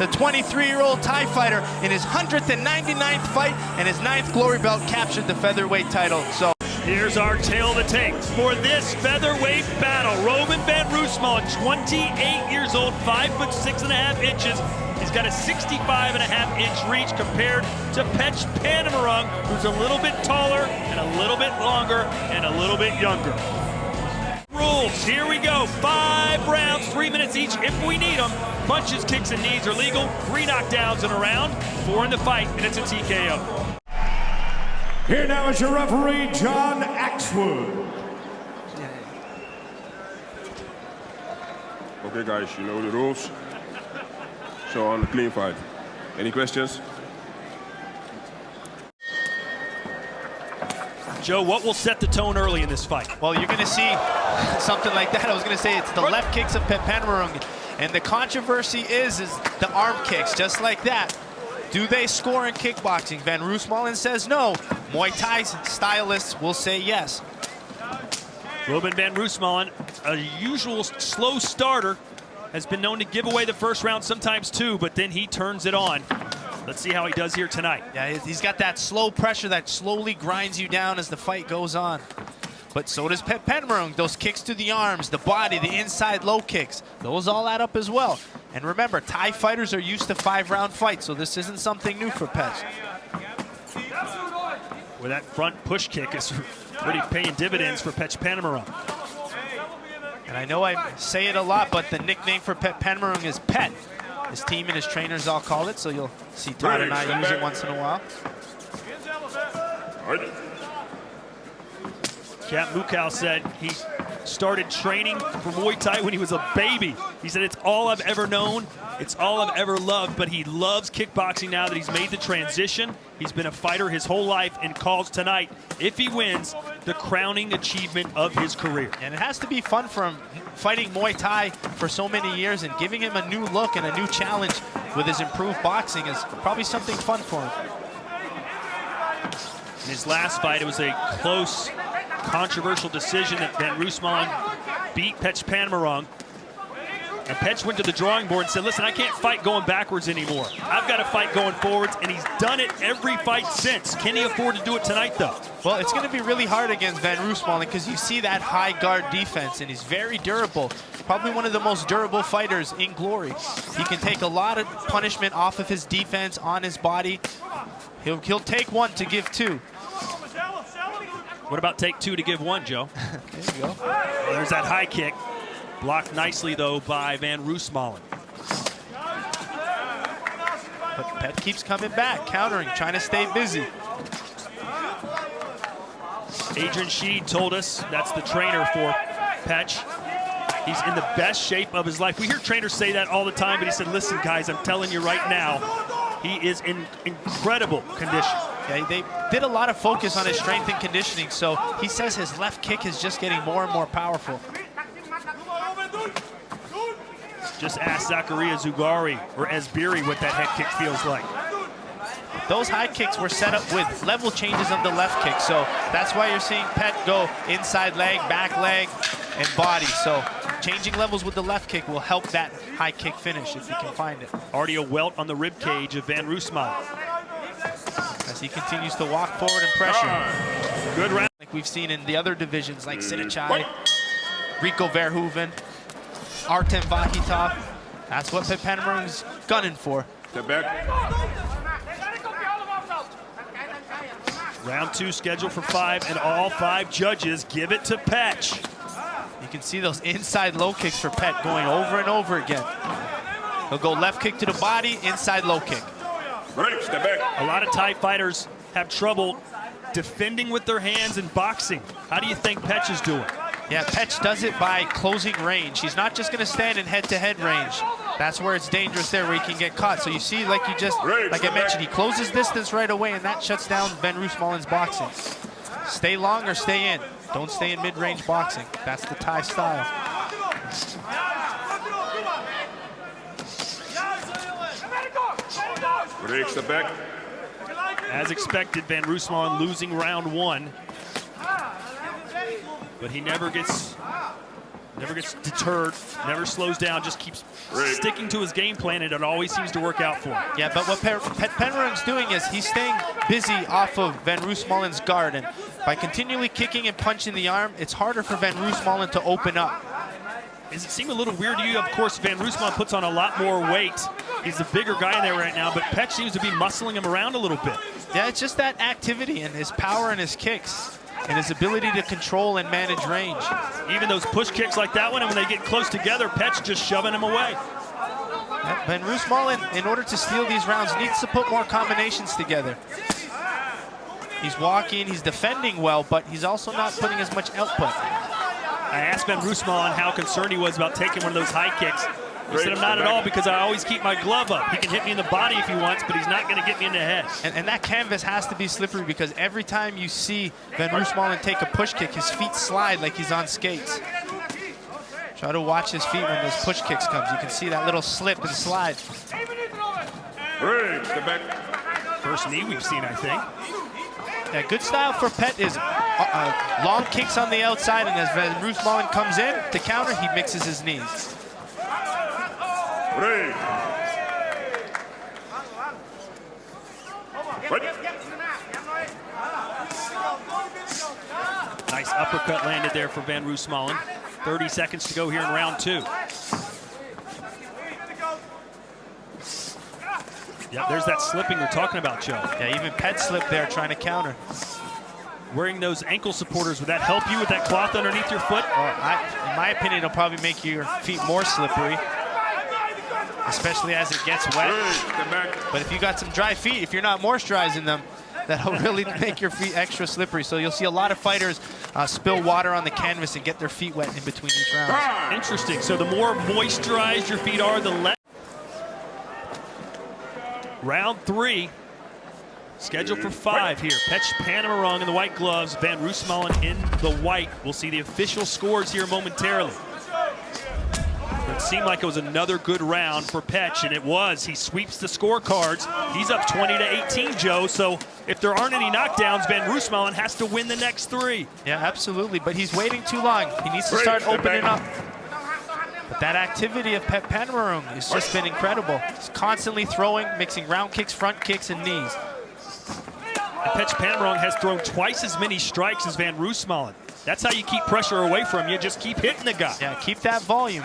the 23-year-old Thai fighter, in his 199th fight and his 9th Glory belt, captured the featherweight title. So here's our tale of the tape for this featherweight battle. Robin van Roosmalen, 28 years old, 5'6.5". He's got a 65.5-inch reach compared to Pech Panamorung, who's a little bit taller and a little bit longer and a little bit younger. Rules, here we go. 5 rounds, 3 minutes each if we need them. Punches, kicks, and knees are legal. 3 knockdowns in a round, 4 in the fight, and it's a TKO. Here now is your referee, John Axwood. Okay, guys, you know the rules. So on a clean fight. Any questions? Joe, what will set the tone early in this fight? well, you're going to see something like that. I was going to say it's the left kicks of Pech Panamorung, and the controversy is the arm kicks, just like that. Do they score in kickboxing? Van Roosmalen says no. Muay Thai stylists will say yes. Robin van Roosmalen, a usual slow starter, has been known to give away the first round, sometimes 2, but then he turns it on. Let's see how he does here tonight. Yeah, he's got that slow pressure that slowly grinds you down as the fight goes on. But so does Pech Panamorung. Those kicks to the arms, the body, the inside low kicks, those all add up as well. And remember, Thai fighters are used to 5-round fights, so this isn't something new for Pech. Where that front push kick is really paying dividends for Pech Panamorung. And I know I say it a lot, but the nickname for Pech Panamorung is Pet. His team and his trainers all call it, so you'll see Todd and I use it once in a while. Champ Mukau said he started training for Muay Thai when he was a baby. He said, it's all I've ever known, it's all I've ever loved, but he loves kickboxing now that he's made the transition. He's been a fighter his whole life and calls tonight, if he wins, the crowning achievement of his career. And it has to be fun for him fighting Muay Thai for so many years, and giving him a new look and a new challenge with his improved boxing is probably something fun for him. In his last fight, it was a close, controversial decision that Van Roosmalen beat Pech Panamorung. And Pech went to the drawing board and said, listen, I can't fight going backwards anymore. I've got to fight going forwards, and he's done it every fight since. Can he afford to do it tonight, though? Well, it's going to be really hard against Van Roosmalen because you see that high guard defense, and he's very durable. Probably one of the most durable fighters in Glory. He can take a lot of punishment off of his defense on his body. He'll take 1 to give 2. What about take 2 to give 1, Joe? There you go. Well, there's that high kick. Blocked nicely, though, by Van Roosmalen. But Pech keeps coming back, countering, trying to stay busy. Adrian Sheed told us, that's the trainer for Pech, he's in the best shape of his life. We hear trainers say that all the time, but he said, listen, guys, I'm telling you right now, he is in incredible condition. Yeah, they did a lot of focus on his strength and conditioning, so he says his left kick is just getting more and more powerful. Just ask Zakaria Zugari or Esbiri what that head kick feels like. Those high kicks were set up with level changes of the left kick, so that's why you're seeing Pech go inside leg, back leg, and body. So changing levels with the left kick will help that high kick finish if you can find it. Already a welt on the rib cage of Van Roosmalen. As he continues to walk forward and pressure. Good round. Like we've seen in the other divisions like Sidichai, Rico Verhoeven, Artem Vakhitov. That's what Pech Panamorung's gunning for. Step back. Round 2 scheduled for 5, and all 5 judges give it to Pech. You can see those inside low kicks for Pech going over and over again. He'll go left kick to the body, inside low kick. Break, step back. A lot of Thai fighters have trouble defending with their hands in boxing. How do you think Pech is doing? Yeah, Pech does it by closing range. He's not just going to stand in head-to-head range. That's where it's dangerous there, where he can get caught. So you see, like I mentioned, he closes distance right away, and that shuts down Van Roosmalen's boxing. Stay long or stay in. Don't stay in mid-range boxing. That's the Thai style. Break, step back. As expected, Van Roosmalen losing round 1. But he never gets Never gets deterred, never slows down, just keeps sticking to his game plan, and it always seems to work out for him. Yeah, but what Penrung's doing is he's staying busy off of Van Roosmalen's guard, and by continually kicking and punching the arm, it's harder for Van Roosmalen to open up. Does it seem a little weird to you? Of course, Van Roosmalen puts on a lot more weight. He's the bigger guy in there right now, but Petch seems to be muscling him around a little bit. Yeah, it's just that activity and his power and his kicks and his ability to control and manage range. Even those push kicks like that one, and when they get close together, Petch just shoving him away. Yeah, Van Roosmalen, in order to steal these rounds, needs to put more combinations together. He's walking, he's defending well, but he's also not putting as much output. I asked Van Roosmalen how concerned he was about taking one of those high kicks. He said, I'm not at all, because I always keep my glove up. He can hit me in the body if he wants, but he's not going to get me in the head. And that canvas has to be slippery, because every time you see Van Roosmalen take a push kick, his feet slide like he's on skates. Try to watch his feet when those push kicks comes. You can see that little slip and slide. First knee we've seen, I think. Yeah, good style for Pet is long kicks on the outside, and as Van Roosmalen comes in to counter, he mixes his knees. Nice uppercut landed there for Van Roosmalen. 30 seconds to go here in round 2. Yep, there's that slipping we're talking about, Joe. Yeah, even Pet slipped there trying to counter. Wearing those ankle supporters, would that help you with that cloth underneath your foot? In my opinion, it'll probably make your feet more slippery, especially as it gets wet. But if you got some dry feet, if you're not moisturizing them, that'll really make your feet extra slippery. So you'll see a lot of fighters spill water on the canvas and get their feet wet in between each round. Interesting. So the more moisturized your feet are, the less. Round 3, scheduled for 5 here. Petch Panamarong in the white gloves, Van Roosmalen in the white. We'll see the official scores here momentarily. It seemed like it was another good round for Petch, and it was. He sweeps the scorecards. He's up 20-18, Joe. So if there aren't any knockdowns, Van Roosmalen has to win the next 3. Yeah, absolutely. But he's waiting too long. He needs to start opening up. But that activity of Pet Panamarong has just been incredible. He's constantly throwing, mixing round kicks, front kicks, and knees. And Petch Panamarong has thrown twice as many strikes as Van Roosmalen. That's how you keep pressure away from you. Just keep hitting the guy. Yeah, keep that volume.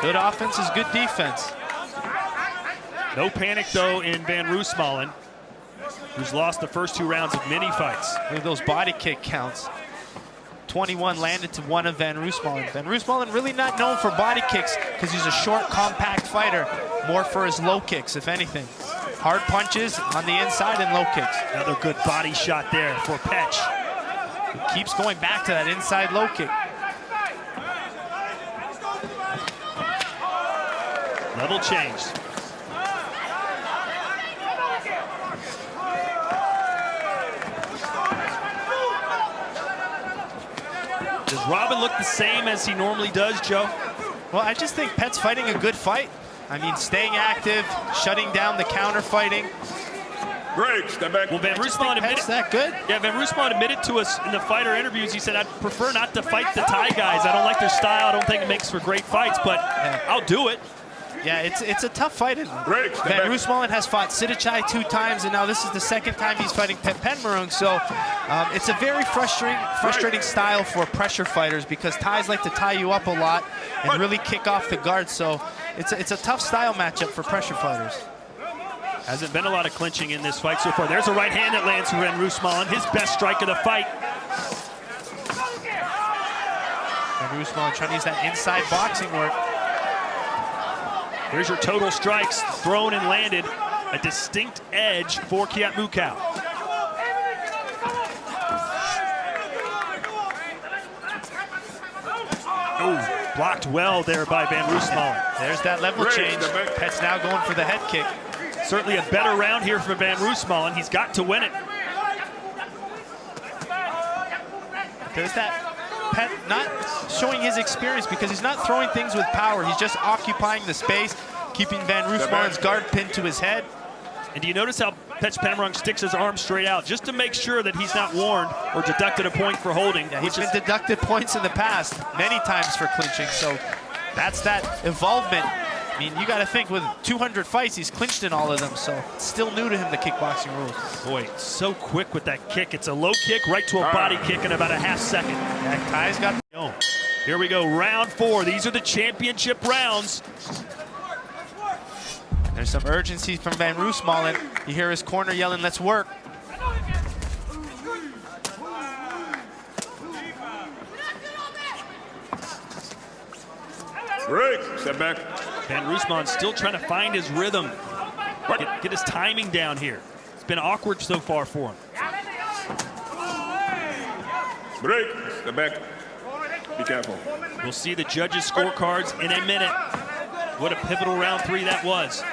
Good offense is good defense. No panic, though, in Van Roosmalen, who's lost the first 2 rounds of mini fights. Look at those body kick counts. 21 landed to 1 of Van Roosmalen. Van Roosmalen really not known for body kicks because he's a short, compact fighter. More for his low kicks, if anything. Hard punches on the inside and low kicks. Another good body shot there for Petch. He keeps going back to that inside low kick. Level changed. Does Robin look the same as he normally does, Joe? Well, I just think Pet's fighting a good fight. I mean, staying active, shutting down the counter fighting. Well, Van Roosmalen admitted that good. Yeah, Van Roosmalen admitted to us in the fighter interviews. He said, "I'd prefer not to fight the Thai guys. I don't like their style. I don't think it makes for great fights, but I'll do it." Yeah, it's a tough fight. Van Roosmalen has fought Sidichai 2 times, and now this is the 2nd time he's fighting Pet Panamarong. So it's a very frustrating style for pressure fighters because Thais like to tie you up a lot and really kick off the guard. So it's a tough style matchup for pressure fighters. Hasn't been a lot of clinching in this fight so far. There's a right hand that lands for Van Roosmalen, his best strike of the fight. Van Roosmalen trying to use that inside boxing work. Here's your total strikes, thrown and landed. A distinct edge for Kiat Mukau. Oh, blocked well there by Van Roosmalen. There's that level change. Pet's now going for the head kick. Certainly a better round here for Van Roosmalen. He's got to win it. There's that Pet not showing his experience because he's not throwing things with power. He's just occupying the space, keeping Van Roosmalen's guard pinned to his head. And do you notice how Pech Panamorong sticks his arm straight out just to make sure that he's not warned or deducted a point for holding? Yeah, he's been deducted points in the past many times for clinching, so that's that involvement. I mean, you got to think with 200 fights, he's clinched in all of them, so it's still new to him, the kickboxing rules. Boy, so quick with that kick. It's a low kick right to a body kick in about a half second. Yeah, Ty's got. Here we go, round 4. These are the championship rounds. There's some urgency from Van Roosmalen. You hear his corner yelling, "Let's work." Break. Step back. Van Roosmalen still trying to find his rhythm. Get his timing down here. It's been awkward so far for him. Break. Step back. Be careful. We'll see the judges' scorecards in a minute. What a pivotal round 3 that was.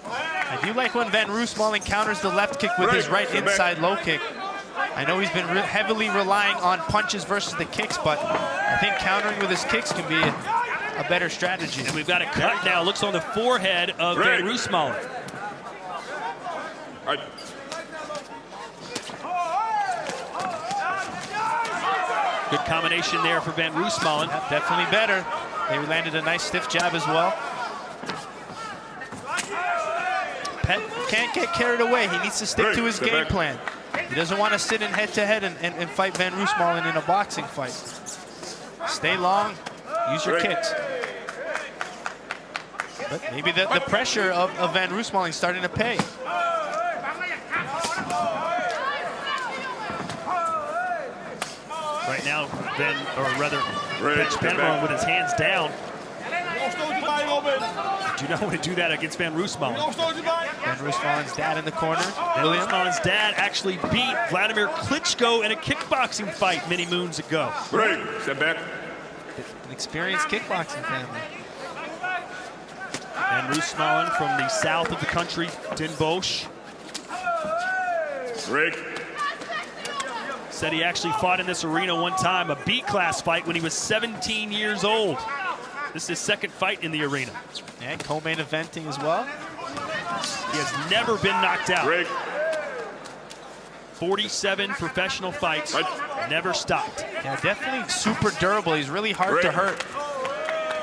I do like when Van Roosmalen counters the left kick with his right inside low kick. I know he's been heavily relying on punches versus the kicks, but I think countering with his kicks can be a better strategy. And we've got a cut now. Looks on the forehead of Van Roosmalen. Right. Good combination there for Van Roosmalen. Yeah, definitely better. They landed a nice stiff jab as well. Pet can't get carried away. He needs to stick to his game plan. He doesn't want to sit in head-to-head and fight Van Roosmalen in a boxing fight. Stay long, use your kicks. But maybe the pressure of Van Roosmalen is starting to pay. Right now, Pech Panamorong with his hands down. Do not want to do that against Van Roosmalen. Van Roosmalen's dad in the corner. Van Roosmalen's dad actually beat Vladimir Klitschko in a kickboxing fight many moons ago. Break. Step back. An experienced kickboxing family. Van Roosmalen from the south of the country, Den Bosch. Break. Said he actually fought in this arena one time, a B-class fight when he was 17 years old. This is his second fight in the arena. And co-main eventing as well. He has never been knocked out. Break. 47 professional fights, never stopped. Yeah, definitely super durable. He's really hard to hurt.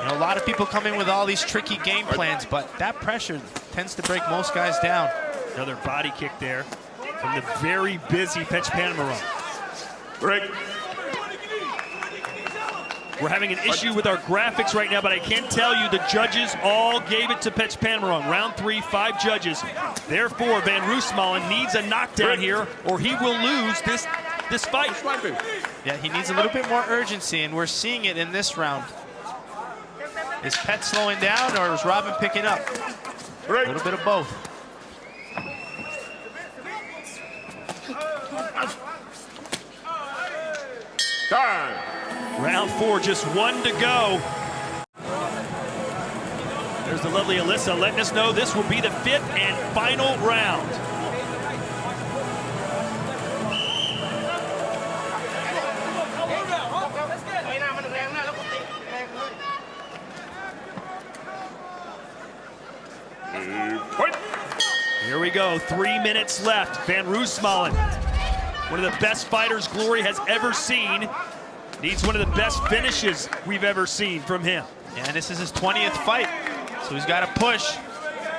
You know, a lot of people come in with all these tricky game plans, but that pressure tends to break most guys down. Another body kick there from the very busy Pech Panamorong. Break. We're having an issue with our graphics right now, but I can tell you the judges all gave it to Pech Panamorong. Round 3, 5 judges. Therefore, Van Roosmalen needs a knockdown here, or he will lose this fight. Yeah, he needs a little bit more urgency, and we're seeing it in this round. Is Pet slowing down, or is Robin picking up? A little bit of both. Time. Round 4, just 1 to go. There's the lovely Alyssa letting us know this will be the 5th and final round. Here we go, 3 minutes left. Van Roosmalen, one of the best fighters Glory has ever seen, needs one of the best finishes we've ever seen from him. Yeah, and this is his 20th fight, so he's got to push.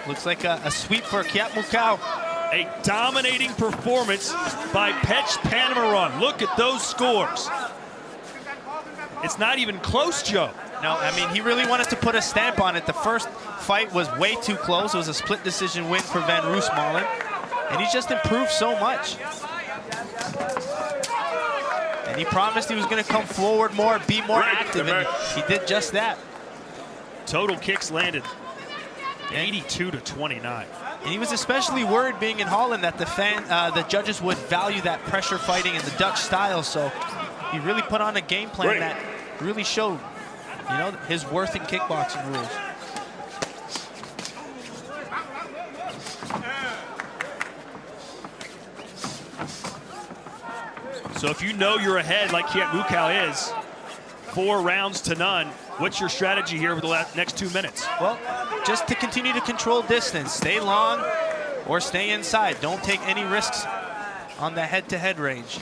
Looks like a sweep for Kiat Mukau. A dominating performance by Pech Panamorong. Look at those scores. It's not even close, Joe. No, I mean, he really wanted to put a stamp on it. The first fight was way too close. It was a split decision win for Van Roosmalen, and he's just improved so much. And he promised he was going to come forward more, be more active, and he did just that. Total kicks landed 82 to 29. And he was especially worried being in Holland that the judges would value that pressure fighting in the Dutch style. So he really put on a game plan that really showed, you know, his worth in kickboxing rules. So if you know you're ahead like Kiat Mukau is, 4 rounds to none, What's your strategy here for the next 2 minutes? Well, just to continue to control distance. Stay long or stay inside. Don't take any risks on the head-to-head range.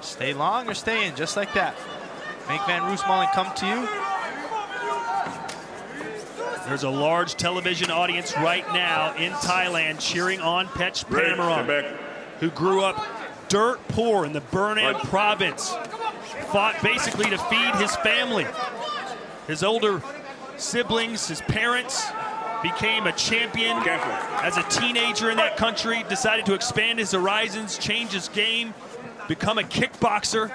Stay long or stay in, just like that. Make Van Roosmalen come to you. There's a large television audience right now in Thailand cheering on Phech Panamaron, who grew up dirt poor in the Burnham province. Fought basically to feed his family. His older siblings, his parents, became a champion as a teenager in that country, decided to expand his horizons, change his game, become a kickboxer,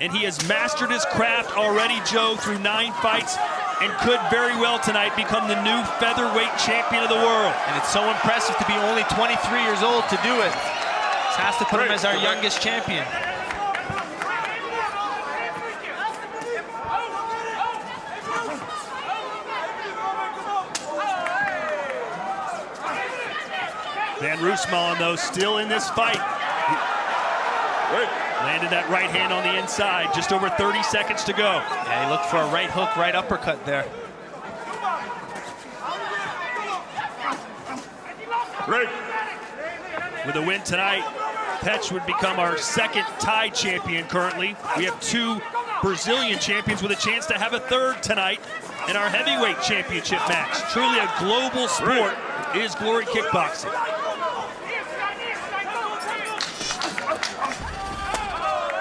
and he has mastered his craft already, Joe, through 9 fights, and could very well tonight become the new featherweight champion of the world. And it's so impressive to be only 23 years old to do it. This has to put him as our youngest champion. Van Roosmalen, though, still in this fight. Landed that right hand on the inside, just over 30 seconds to go. Yeah, he looked for a right hook, right uppercut there. With a win tonight, Phech would become our second Thai champion currently. We have 2 Brazilian champions with a chance to have a third tonight in our heavyweight championship match. Truly a global sport is Glory kickboxing.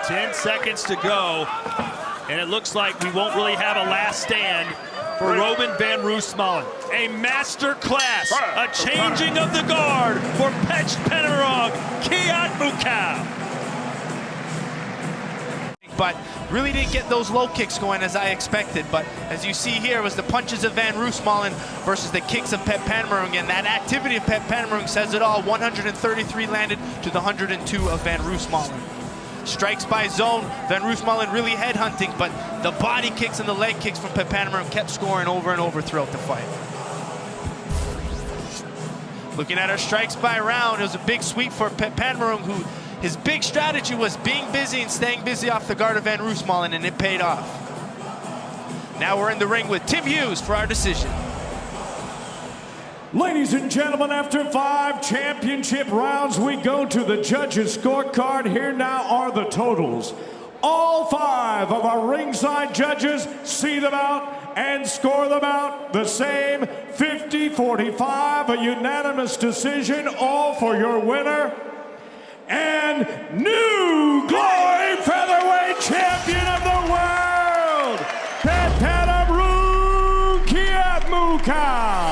10 seconds to go, and it looks like we won't really have a last stand for Robin van Roosmalen. A master class, a changing of the guard for Phech Panamaron, Kiat Mukau. But really didn't get those low kicks going as I expected. But as you see here was the punches of Van Roosmalen versus the kicks of Phech Panamaron. And that activity of Phech Panamaron says it all. 133 landed to the 102 of Van Roosmalen. Strikes by zone. Van Roosmalen really headhunting, but the body kicks and the leg kicks from Phech Panamaron kept scoring over and over throughout the fight. Looking at our strikes by round, it was a big sweep for Phech Panamaron, who his big strategy was being busy and staying busy off the guard of Van Roosmalen, and it paid off. Now we're in the ring with Tim Hughes for our decision. Ladies and gentlemen, after 5 championship rounds, we go to the judges' scorecard. Here now are the totals. All 5 of our ringside judges see them out and score them out the same 50-45, a unanimous decision, all for your winner and new Glory featherweight champion of the world, Phech Panamaron, Kiat Mukau.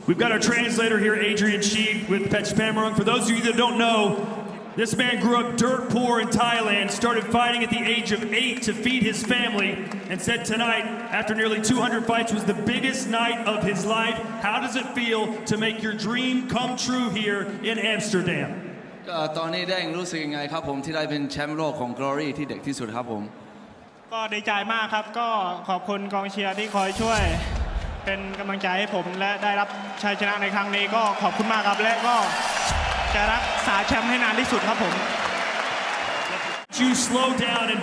We've got our translator here, Adrian Sheed, with Phech Panamaron. For those of you that don't know, this man grew up dirt poor in Thailand, started fighting at the age of 8 to feed his family, and said tonight, after nearly 200 fights, was the biggest night of his life. How does it feel to make your dream come true here in Amsterdam? ตอนนี้ได้รู้สึกยังไงครับผมที่ได้เป็นแชมป์โลกของ Glory ที่เด็กที่สุดครับผมก็ดีใจมากครับก็ขอบคุณกองเชียร์ที่คอยช่วยเป็นกำลังใจให้ผมและได้รับชัยชนะในครั้งนี้ก็ขอบคุณมากครับและก็จะรักษาแชมป์ให้นานที่สุดครับผม You slow down and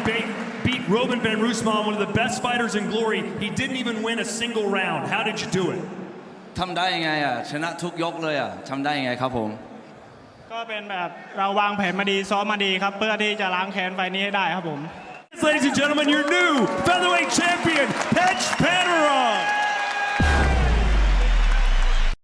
beat Robin van Roosmalen, one of the best fighters in Glory. He didn't even win a single round. How did you do it? ทำได้ยังไงชนะทุกยกเลยทำได้ยังไงครับผมก็เป็นแบบเราวางแผนมาดีซ้อมมาดีครับเพื่อที่จะล้างแค้นไฟนี้ให้ได้ครับผม Ladies and gentlemen, your new featherweight champion, Phech Panamaron.